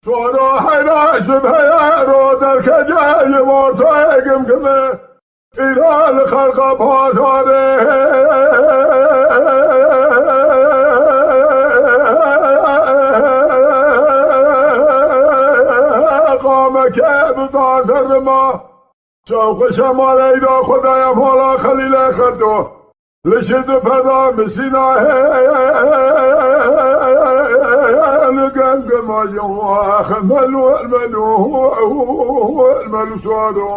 تو را حیرش به رو در کجای مرتای گمگمه ایران خلق پاساره قامه که بزادر ما شوق شمال ایدا خدای فالا خلیل خدو لشد پدا مسینا لگنگ ما جواخ ملو الملو الملو سوادو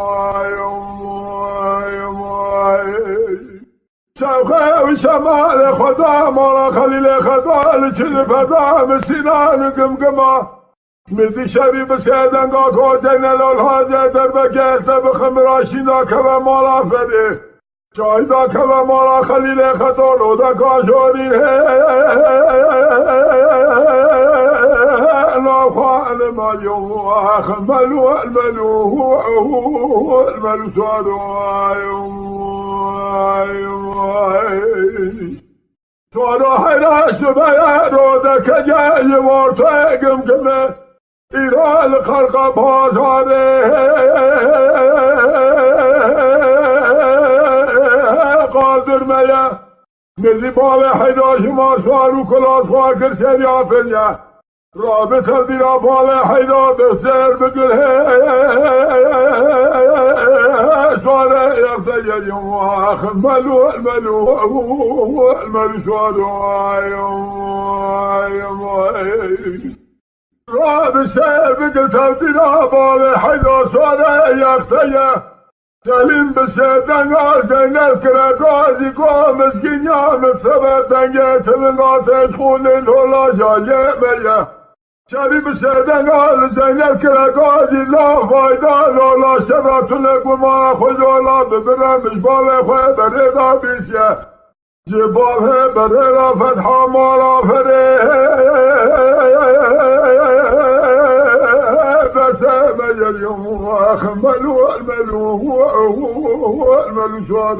شوق شمال خدا مالا خلیل خدا لشد پدا مسینا لگنگ میدی شریف سیدنگا کوچه نلال حاجه در بگهت بخم راشیدا که مالا فده جایدا که مالا خلیل خطولو دا کاشورین نافعن مالیو ملو الملو الملو سوادو سوادو حیرش بیارو دا کجای ورطه گمگمه ایران خلق پاساره قادر میا ملی بال حیداش ما سوارو کلاس فاکر سریا فنیا رابط دیرا بال حیدا بسر بگل سواره یفته یجیم واخ ملو الملو الملو سوادو راب سر بگل تبدینا بال حیدا سواره یفته سلیم بسیدن زینب کرگازی کو مسکینیا مفتبر دنگه تلنگاتش خونه لولا جایه میه شبی بسیدن زینب کرگازی لا فایده لولا شباتونه گمان خوزولا ببرمش بال خواه بردا بیشه جباله بردا فتحا مالا فره بسام اليوم واخملوا الملو الملو سواد